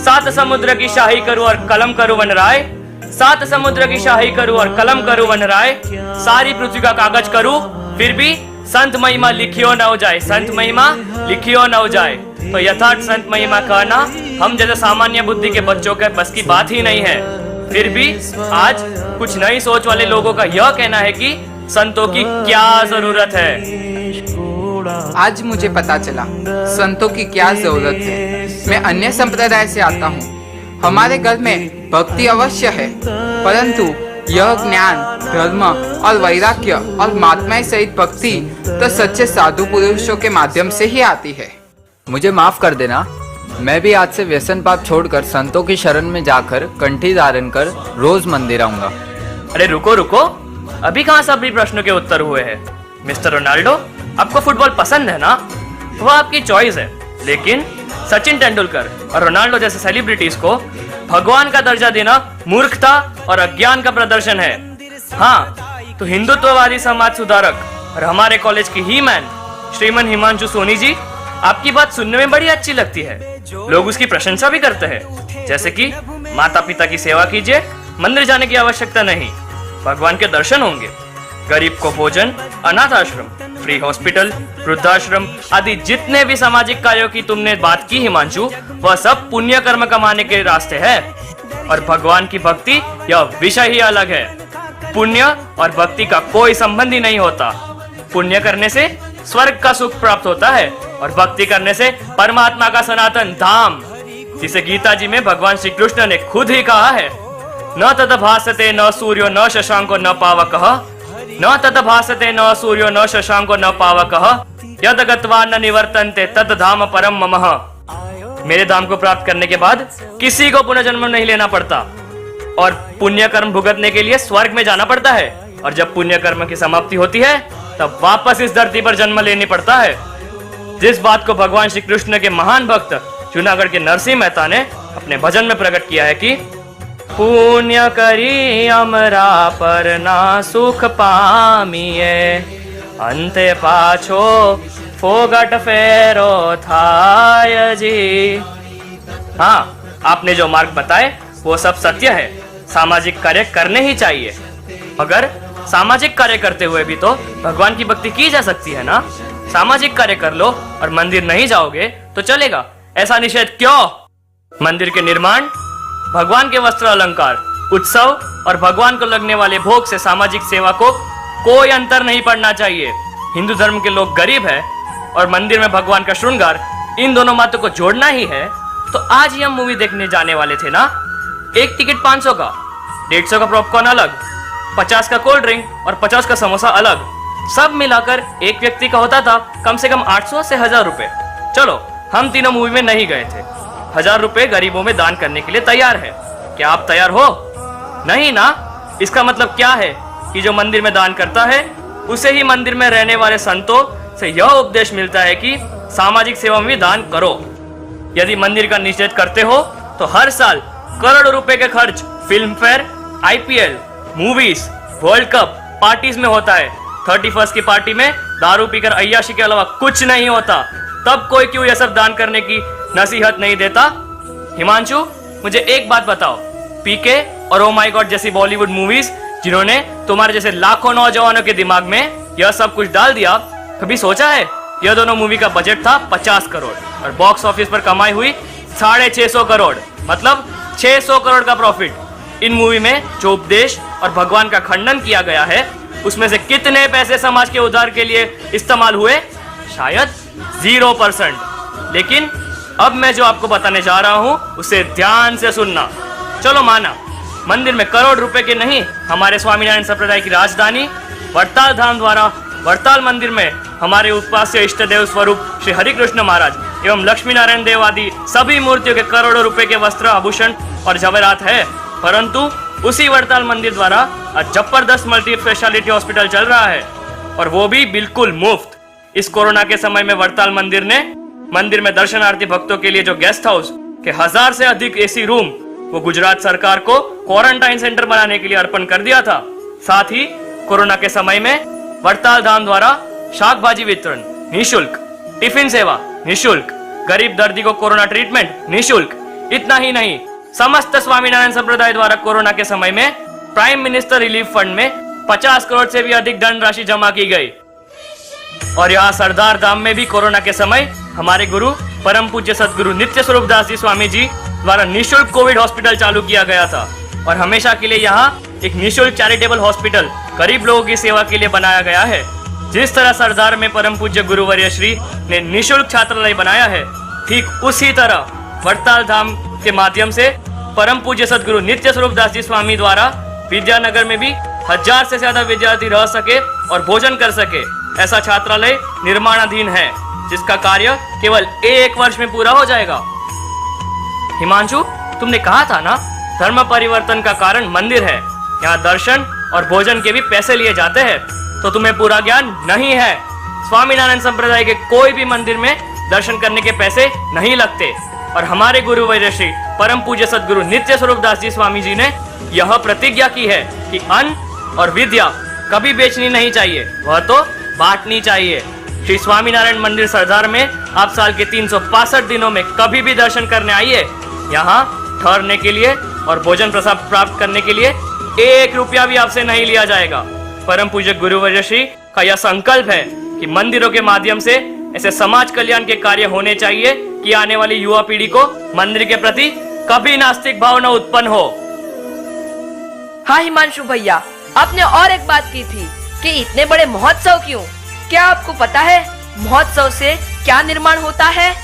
7 समुद्र की शाही करूं और कलम करूं वन राय, 7 समुद्र की शाही करूं और कलम करूं वन राय, सारी पृथ्वी का कागज करूं फिर भी संत महिमा लिखियो न हो जाए, संत महिमा लिखियो न हो जाए। तो यथार्थ संत महिमा कहना हम जैसे सामान्य बुद्धि के बच्चों के बस की बात ही नहीं है। फिर भी आज कुछ नई सोच वाले लोगों का यह कहना है कि संतों की क्या जरूरत है। आज मुझे पता चला संतों की क्या जरूरत है। मैं अन्य संप्रदाय से आता हूँ। हमारे घर में भक्ति अवश्य है, परंतु यह ज्ञान, धर्म और वैराग्य और महात्मा सहित भक्ति तो सच्चे साधु पुरुषों के माध्यम से ही आती है। मुझे माफ कर देना, मैं भी आज से व्यसन पाप छोड़कर संतों की शरण में जाकर कंठी धारण कर रोज मंदिर आऊंगा। अरे रुको रुको, अभी कहाँ सभी प्रश्नों के उत्तर हुए हैं। मिस्टर रोनाल्डो, आपको फुटबॉल पसंद है ना? वह आपकी चॉइस है, लेकिन सचिन तेंदुलकर और रोनाल्डो जैसे सेलिब्रिटीज को भगवान का दर्जा देना मूर्खता और अज्ञान का प्रदर्शन है। हाँ, तो हिंदुत्ववादी समाज सुधारक और हमारे कॉलेज की ही मैन श्रीमान हिमांशु सोनी जी, आपकी बात सुनने में बड़ी अच्छी लगती है। लोग उसकी प्रशंसा भी करते हैं, जैसे कि माता पिता की सेवा कीजिए, मंदिर जाने की आवश्यकता नहीं, भगवान के दर्शन होंगे, गरीब को भोजन, अनाथ आश्रम, फ्री हॉस्पिटल, वृद्धाश्रम आदि जितने भी सामाजिक कार्यों की तुमने बात की हिमांशु, वह सब पुण्य कर्म कमाने के रास्ते हैं। और भगवान की भक्ति यह विषय ही अलग है। पुण्य और भक्ति का कोई संबंध ही नहीं होता। पुण्य करने से स्वर्ग का सुख प्राप्त होता है और भक्ति करने से परमात्मा का सनातन धाम, जिसे गीता जी में भगवान श्री कृष्ण ने खुद ही कहा है, न तद भासते न सूर्यो न शशांको न पावकः, न तद भासते न सूर्यो न शशांको न पावकः, यद गत्वा न निवर्तन्ते तद धाम परम ममः। मेरे धाम को प्राप्त करने के बाद किसी को पुनर्जन्म नहीं लेना पड़ता और पुण्य कर्म भुगतने के लिए स्वर्ग में जाना पड़ता है, और जब पुण्य कर्म की समाप्ति होती है तब वापस इस धरती पर जन्म लेनी पड़ता है। जिस बात को भगवान श्री कृष्ण के महान भक्त जूनागढ़ के नरसिंह मेहता ने अपने भजन में प्रकट किया है कि पुण्य करी अमरा पर ना सुख पामिए, अंते पाछो फोगट फेरो थाय जी। हाँ, आपने जो मार्ग बताए वो सब सत्य है। सामाजिक कार्य करने ही चाहिए, मगर सामाजिक कार्य करते हुए भी तो भगवान की भक्ति की जा सकती है ना। सामाजिक कार्य कर लो और मंदिर नहीं जाओगे तो चलेगा, ऐसा निषेध क्यों? मंदिर के निर्माण, भगवान के वस्त्र अलंकार, उत्सव और भगवान को लगने वाले भोग से सामाजिक सेवा को कोई अंतर नहीं पड़ना चाहिए। हिंदू धर्म के लोग गरीब है और मंदिर में भगवान का श्रृंगार, इन दोनों बातों को जोड़ना ही है तो आज ही हम मूवी देखने जाने वाले थे ना। एक टिकट 500 का, 150 का पॉपकॉर्न अलग, 50 का कोल्ड ड्रिंक और 50 का समोसा अलग, सब मिलाकर एक व्यक्ति का होता था कम से कम 800 से 1000 रुपए। चलो, हम तीनों मूवी में नहीं गए थे। 1000 रुपए गरीबों में दान करने के लिए तैयार है। क्या आप तैयार हो? नहीं ना? इसका मतलब क्या है कि जो मंदिर में दान करता है उसे ही मंदिर में रहने वाले संतों से यह उपदेश मिलता है कि सामाजिक सेवा में भी दान करो। यदि मंदिर का निषेध करते हो तो हर साल करोड़ों रुपए के खर्च film fair, IPL, movies, world cup, parties में होता है। 31 की पार्टी में दारू पीकर अय्याशी के अलावा कुछ नहीं होता। तब कोई क्यों यह सब दान करने की नसीहत नहीं देता? हिमांशु, मुझे एक बात बताओ, पीके और ओ माय गॉड जैसी बॉलीवुड मूवीज जिन्होंने तुम्हारे जैसे लाखों नौजवानों के दिमाग में यह सब कुछ डाल दिया, कभी सोचा है यह दोनों मूवी का बजट था 50 करोड़ और बॉक्स ऑफिस पर कमाई हुई 650 करोड़, मतलब 600 करोड़ का प्रॉफिट। इन मूवी में जो उपदेश और भगवान का खंडन किया गया है उसमें से कितने पैसे समाज के उद्धार के लिए इस्तेमाल हुए? शायद 0%। लेकिन अब मैं जो आपको बताने जा रहा हूं उसे ध्यान से सुनना। चलो माना, मंदिर में करोड़ रुपए के नहीं, हमारे स्वामीनारायण संप्रदाय की राजधानी वड़ताल धाम द्वारा वड़ताल मंदिर में हमारे उपास्य इष्ट देव स्वरूप श्री हरिकृष्ण महाराज एवं लक्ष्मी नारायण देव आदि सभी मूर्तियों के करोड़ों रुपए के वस्त्र, आभूषण और जवेरात है। परंतु उसी वड़ताल मंदिर द्वारा आज जबरदस्त मल्टी स्पेशलिटी हॉस्पिटल चल रहा है, और वो भी बिल्कुल मुफ्त। इस कोरोना के समय में वड़ताल मंदिर ने मंदिर में दर्शनार्थी भक्तों के लिए जो गेस्ट हाउस के 1000 से अधिक AC रूम वो गुजरात सरकार को क्वारंटाइन सेंटर बनाने के लिए अर्पण कर दिया था। साथ ही कोरोना के समय में वड़ताल धाम द्वारा शाक भाजी वितरण निःशुल्क, टिफिन सेवा निःशुल्क, गरीब दर्दी को कोरोना ट्रीटमेंट निःशुल्क। इतना ही नहीं, समस्त स्वामीनारायण संप्रदाय द्वारा कोरोना के समय में प्राइम मिनिस्टर रिलीफ फंड में 50 करोड़ से भी अधिक धनराशि जमा की गई। और यहाँ सरदार धाम में भी कोरोना के समय हमारे गुरु परम पूज्य सदगुरु नित्य स्वरूप दास जी स्वामी जी द्वारा निःशुल्क कोविड हॉस्पिटल चालू किया गया था, और हमेशा के लिए यहाँ एक निःशुल्क चैरिटेबल हॉस्पिटल गरीब लोगों की सेवा के लिए बनाया गया है। जिस तरह सरदार में परम पूज्य गुरुवर्य श्री ने निःशुल्क छात्रालय बनाया है, ठीक उसी तरह वड़ताल धाम के माध्यम से परम पूज्य सदगुरु नित्य स्वरूप दास जी स्वामी द्वारा विद्यानगर में भी 1000 से ज्यादा विद्यार्थी रह सके और भोजन कर सके ऐसा छात्रालय निर्माणाधीन है, जिसका कार्य केवल 1 वर्ष में पूरा हो जाएगा। हिमांशु, तुमने कहा था ना, धर्म परिवर्तन का कारण मंदिर है। यहाँ दर्शन और भोजन के भी पैसे लिए जाते हैं, तो तुम्हें पूरा ज्ञान नहीं है। स्वामीनारायण संप्रदाय के कोई भी मंदिर में दर्शन करने के पैसे नहीं लगते, और हमारे गुरु वैद्य श्री परम पूज्य सद्गुरु नित्य स्वरूप दास जी स्वामी जी ने यह प्रतिज्ञा की है कि अन्न और विद्या कभी बेचनी नहीं चाहिए, वह तो बांटनी चाहिए। श्री स्वामीनारायण मंदिर सरदार में आप साल के 365 दिनों में कभी भी दर्शन करने आइए। यहाँ ठहरने के लिए और भोजन प्रसाद प्राप्त करने के लिए 1 रुपया भी आपसे नहीं लिया जाएगा। परम पूज्य गुरु वैद्य श्री का यह संकल्प है कि मंदिरों के माध्यम से ऐसे समाज कल्याण के कार्य होने चाहिए कि आने वाली युवा पीढ़ी को मंदिर के प्रति कभी नास्तिक भावना उत्पन्न हो। हाँ हिमांशु भैया, आपने और एक बात की थी कि इतने बड़े महोत्सव क्यों? क्या आपको पता है महोत्सव से क्या निर्माण होता है?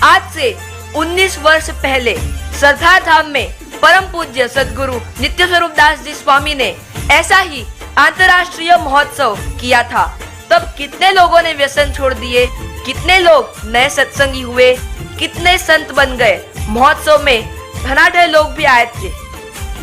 आज से 19 वर्ष पहले सरदार धाम में परम पूज्य सद्गुरु नित्य स्वरूप दास जी स्वामी ने ऐसा ही अंतर्राष्ट्रीय महोत्सव किया था। तब कितने लोगों ने व्यसन छोड़ दिए, कितने लोग नए सत्संगी हुए, कितने संत बन गए। महोत्सव में धनाढ्य लोग भी आए थे,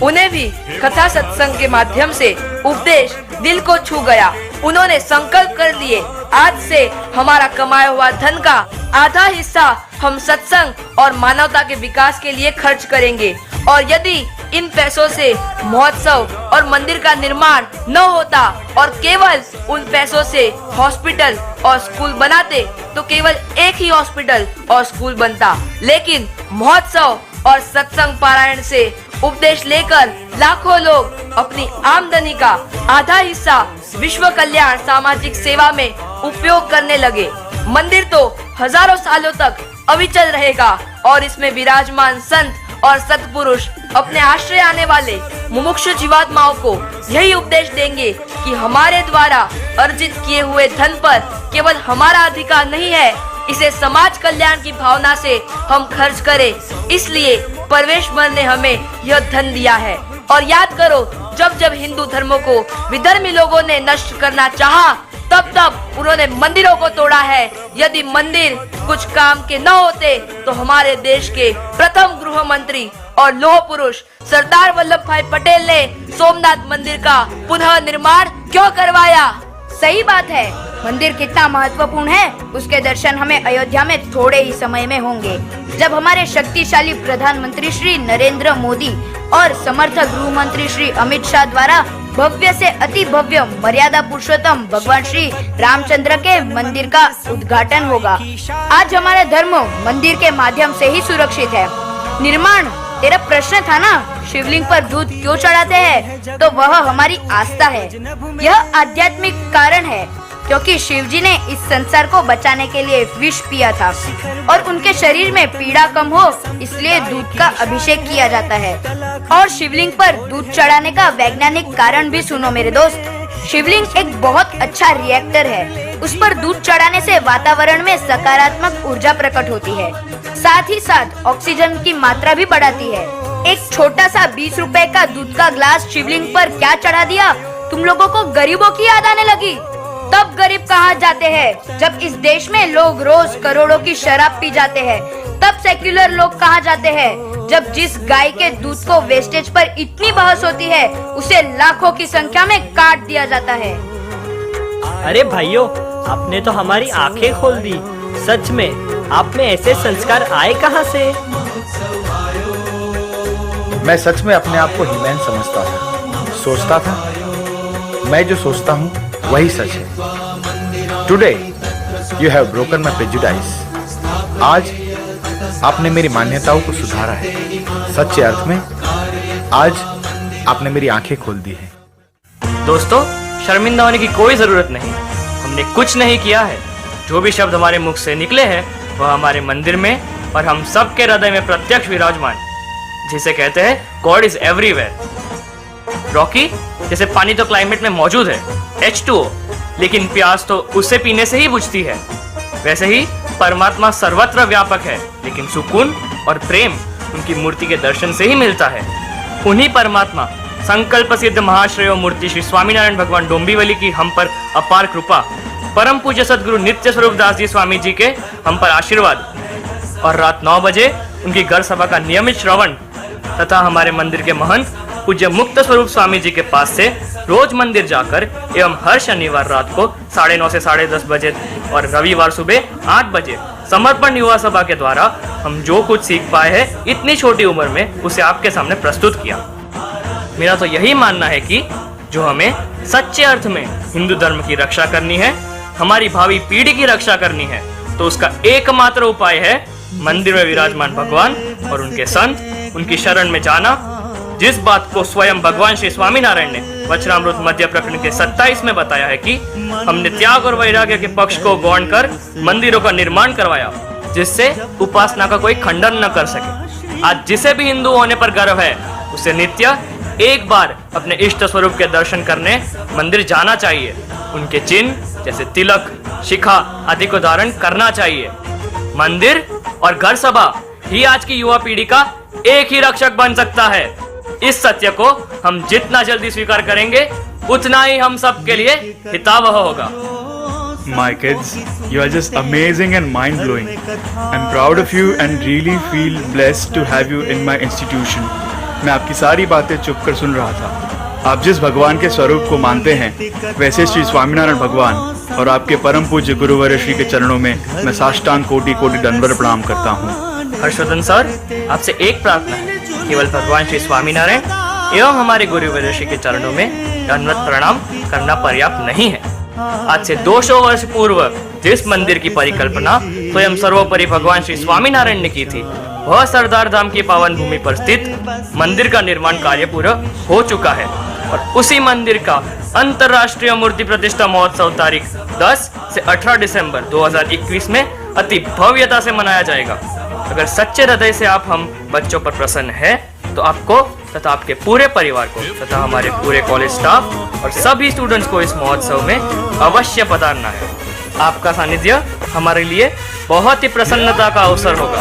उन्हें भी कथा सत्संग के माध्यम से उपदेश दिल को छू गया। उन्होंने संकल्प कर लिए, आज से हमारा कमाया हुआ धन का आधा हिस्सा हम सत्संग और मानवता के विकास के लिए खर्च करेंगे, और यदि इन पैसों से महोत्सव और मंदिर का निर्माण न होता और केवल उन पैसों से हॉस्पिटल और स्कूल बनाते तो केवल एक ही हॉस्पिटल और स्कूल बनता। लेकिन महोत्सव और सत्संग पारायण से उपदेश लेकर लाखों लोग अपनी आमदनी का आधा हिस्सा विश्व कल्याण सामाजिक सेवा में उपयोग करने लगे। मंदिर तो हजारों सालों तक अविचल रहेगा और इसमें विराजमान संत और सत्पुरुष अपने आश्रय आने वाले मुमुक्षु जीवात्माओं को यही उपदेश देंगे कि हमारे द्वारा अर्जित किए हुए धन पर केवल हमारा अधिकार नहीं है, इसे समाज कल्याण की भावना से हम खर्च करें। इसलिए परमेश्वर ने हमें यह धन दिया है। और याद करो, जब जब हिंदू धर्मों को विधर्मी लोगों ने नष्ट करना चाहा, तब तब उन्होंने मंदिरों को तोड़ा है। यदि मंदिर कुछ काम के न होते तो हमारे देश के प्रथम गृह मंत्री और लौह पुरुष सरदार वल्लभ भाई पटेल ने सोमनाथ मंदिर का पुनः निर्माण क्यों करवाया? सही बात है। मंदिर कितना महत्वपूर्ण है, उसके दर्शन हमें अयोध्या में थोड़े ही समय में होंगे। जब हमारे शक्तिशाली प्रधानमंत्री श्री नरेंद्र मोदी और समर्थ गृह मंत्री श्री अमित शाह द्वारा भव्य से अति भव्य मर्यादा पुरुषोत्तम भगवान श्री रामचंद्र के मंदिर का उद्घाटन होगा। आज हमारा धर्म मंदिर के माध्यम से ही सुरक्षित है। निर्माण, तेरा प्रश्न था ना, शिवलिंग पर दूध क्यों चढ़ाते हैं? तो वह हमारी आस्था है। यह आध्यात्मिक कारण है, क्योंकि शिवजी ने इस संसार को बचाने के लिए विष पिया था और उनके शरीर में पीड़ा कम हो, इसलिए दूध का अभिषेक किया जाता है। और शिवलिंग पर दूध चढ़ाने का वैज्ञानिक कारण भी सुनो मेरे दोस्त। शिवलिंग एक बहुत अच्छा रिएक्टर है। उस पर दूध चढ़ाने से वातावरण में सकारात्मक ऊर्जा प्रकट होती है, साथ ही साथ ऑक्सीजन की मात्रा भी बढ़ाती है। एक छोटा सा 20 रुपए का दूध का ग्लास शिवलिंग पर क्या चढ़ा दिया, तुम लोगों को गरीबों की याद आने लगी? तब गरीब कहा जाते हैं जब इस देश में लोग रोज करोड़ों की शराब पी जाते हैं। तब सेक्युलर लोग कहा जाते हैं जब जिस गाय के दूध को वेस्टेज पर इतनी बहस होती है, उसे लाखों की संख्या में काट दिया जाता है। अरे भाइयों, आपने तो हमारी आंखें खोल दी। सच में आप में ऐसे संस्कार आए कहाँ से? मैं सच में अपने आप को हीमैन समझता था, सोचता था मैं जो सोचता हूँ वही सच है। Today you have broken my prejudice. आज आपने मेरी मान्यताओं को सुधारा है। सच्चे अर्थ में आज आपने मेरी आंखें खोल दी है। दोस्तों, शर्मिंदा होने की कोई जरूरत नहीं। हमने कुछ नहीं किया है। जो भी शब्द हमारे मुख से निकले हैं वह हमारे मंदिर में और हम सबके हृदय में प्रत्यक्ष विराजमान, जिसे कहते हैं गॉड इज एवरीवेयर। रॉकी, जैसे पानी तो क्लाइमेट में मौजूद है, H2O, लेकिन प्यास तो उससे पीने से ही बुझती है। वैसे ही परमात्मा सर्वत्र व्यापक है, लेकिन सुकून और प्रेम उनकी मूर्ति के दर्शन से ही मिलता है। उन्हीं परमात्मा संकल्प सिद्ध महाश्रेय मूर्ति श्री स्वामीनारायण भगवान डोंबिवली की हम पर अपार कृपा, परम पूज्य सदगुरु नित्य स्वरूप दास जी स्वामी जी के हम पर आशीर्वाद और रात 9 बजे उनकी घर सभा का नियमित श्रवण तथा हमारे मंदिर के महंत पूज्य मुक्त स्वरूप स्वामी जी के पास से रोज मंदिर जाकर एवं हर शनिवार रात को 9:30 से 10:30 बजे और रविवार सुबह 8 बजे समर्पण युवा सभा के द्वारा हम जो कुछ सीख पाए हैं इतनी छोटी उम्र में उसे आपके सामने प्रस्तुत किया। मेरा तो यही मानना है कि जो हमें सच्चे अर्थ में हिंदू धर्म की रक्षा करनी है, हमारी भावी पीढ़ी की रक्षा करनी है, तो उसका एकमात्र उपाय है मंदिर में विराजमान भगवान और उनके संत, उनकी शरण में जाना। जिस बात को स्वयं भगवान श्री स्वामीनारायण ने वचनामृत मध्य प्रकरण के 27 में बताया है कि हमने त्याग और वैराग्य के पक्ष को गौण कर मंदिरों का निर्माण करवाया, जिससे उपासना का कोई खंडन न कर सके। आज जिसे भी हिंदू होने पर गर्व है, उसे नित्य एक बार अपने इष्ट स्वरूप के दर्शन करने मंदिर जाना चाहिए। उनके चिन्ह जैसे तिलक, शिखा आदि को धारण करना चाहिए। मंदिर और घर सभा ही आज की युवा पीढ़ी का एक ही रक्षक बन सकता है। इस सत्य को हम जितना जल्दी स्वीकार करेंगे उतना ही हम सब के लिए हितावह होगा। My kids, you are just amazing and mind-blowing. I'm proud of you and really feel blessed to have you in my institution. मैं आपकी सारी बातें चुप कर सुन रहा था। आप जिस भगवान के स्वरूप को मानते हैं, वैसे श्री स्वामीनारायण भगवान और आपके परम पूज्य गुरुवर श्री के चरणों में मैं साष्टांग कोटि कोटि दंडवत प्रणाम करता हूँ। हर्षवर्धन सर, आपसे एक प्रार्थना है, केवल भगवान श्री स्वामीनारायण एवं हमारे गुरुवर श्री के चरणों में दंडवत प्रणाम करना पर्याप्त नहीं है। आज से 200 वर्ष पूर्व जिस मंदिर की परिकल्पना स्वयं सर्वोपरि भगवान श्री स्वामीनारायण ने की थी, वह सरदार धाम की पावन भूमि पर स्थित मंदिर का निर्माण कार्य पूरा हो चुका है और उसी मंदिर का अंतर्राष्ट्रीय मूर्ति प्रतिष्ठा महोत्सव तारीख 10 से 18 दिसंबर 2021 में अति भव्यता से मनाया जाएगा। अगर सच्चे हृदय से आप हम बच्चों पर प्रसन्न हैं, तो आपको तथा आपके पूरे परिवार को तथा हमारे पूरे कॉलेज स्टाफ और सभी स्टूडेंट्स को इस महोत्सव में अवश्य पधारना है। आपका सानिध्य हमारे लिए बहुत ही प्रसन्नता का अवसर होगा।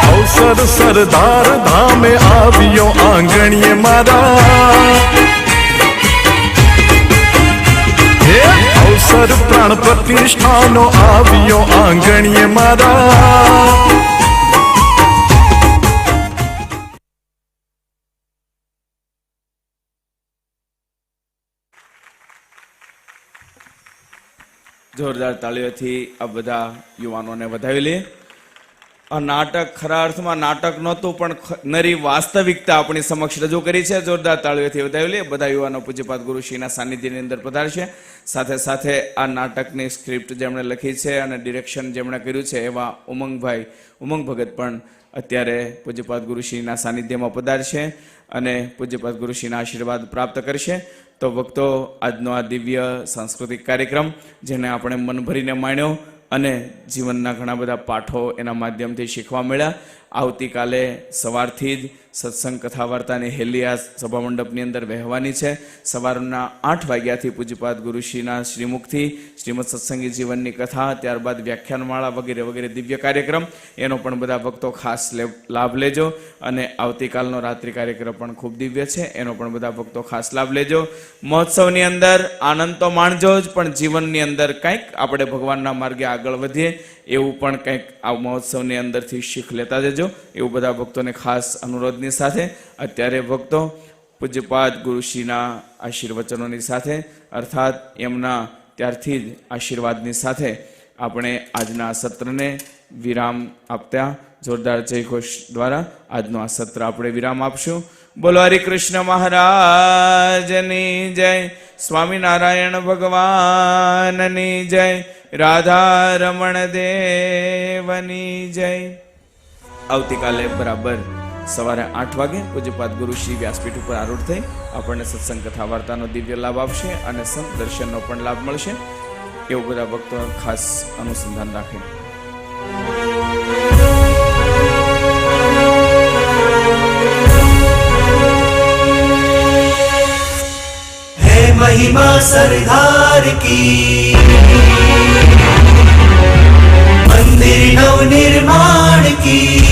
अवसर सरदार धाम आवियो आंगणिये मारा, अवसर प्राण प्रतिष्ठानो आवियो आंगणिये मारा। જોરદાર તાળીઓથી આ બધા યુવાનોને વધાવી લે। આ નાટક ખરા અર્થમાં નાટક નહોતું, પણ નરી વાસ્તવિકતા આપણી સમક્ષ રજૂ કરી છે। જોરદાર તાળીઓથી વધાવી લે। બધા યુવાનો પૂજ્યપાદ ગુરુશ્રીના સાનિધ્યની અંદર પધારશે। સાથે સાથે આ નાટકની સ્ક્રિપ્ટ જેમણે લખી છે અને ડિરેક્શન જેમણે કર્યું છે એવા ઉમંગ ભગત પણ અત્યારે પૂજ્યપાદ ગુરુશ્રીના સાનિધ્યમાં પધારશે અને પૂજ્યપાદ ગુરુશ્રીના આશીર્વાદ પ્રાપ્ત કરશે। તો ભક્તો, આજનો આ દિવ્ય સાંસ્કૃતિક કાર્યક્રમ જેને આપણે મન ભરીને માણ્યો અને જીવનના ઘણા બધા પાઠો એના માધ્યમથી શીખવા મળ્યા। આવતીકાલે સવારથી જ સત્સંગ કથા વાર્તાની હેલી આ સભા મંડપની અંદર વહેવાની છે। સવારના 8 વાગ્યાથી પૂજ્યપાદ ગુરુશ્રીના શ્રીમુખથી શ્રીમદ સત્સંગી જીવનની કથા, ત્યારબાદ વ્યાખ્યાનમાળા વગેરે વગેરે દિવ્ય કાર્યક્રમ, એનો પણ બધા ભક્તો ખાસ લાભ લેજો। અને આવતીકાલનો રાત્રિ કાર્યક્રમ પણ ખૂબ દિવ્ય છે, એનો પણ બધા ભક્તો ખાસ લાભ લેજો। મહોત્સવની અંદર આનંદ તો માણજો જ, પણ જીવનની અંદર કંઈક આપણે ભગવાનના માર્ગે આગળ વધીએ એવું પણ કંઈક આ મહોત્સવની અંદરથી શીખ લેતા જજો, એવું બધા ભક્તોને ખાસ અનુરોધની સાથે અત્યારે ભક્તો પૂજ્યપાદ ગુરુશ્રીના આશીર્વચનોની સાથે અર્થાત એમના ત્યારથી જ આશીર્વાદની સાથે આપણે આજના સત્રને વિરામ આપતા જોરદાર જયઘોષ દ્વારા આજનો આ સત્ર આપણે વિરામ આપશું। બોલો હરિ કૃષ્ણ મહારાજની જય, સ્વામિનારાયણ ભગવાનની જય, રાધા રમણ દેવની જય। આવતીકાલે બરાબર સવારે 8 વાગે પૂજ્યપાદ ગુરુશ્રી વ્યાસપીઠ ઉપર આરૂઢ થઈ આપણને સત્સંગ કથા વાર્તાનો દિવ્ય લાભ આપશે અને સંત દર્શનનો પણ લાભ મળશે, એવું બધા ભક્તો ખાસ અનુસંધાન રાખે। है महिमा सरदार की मंदिर नव निर्माण की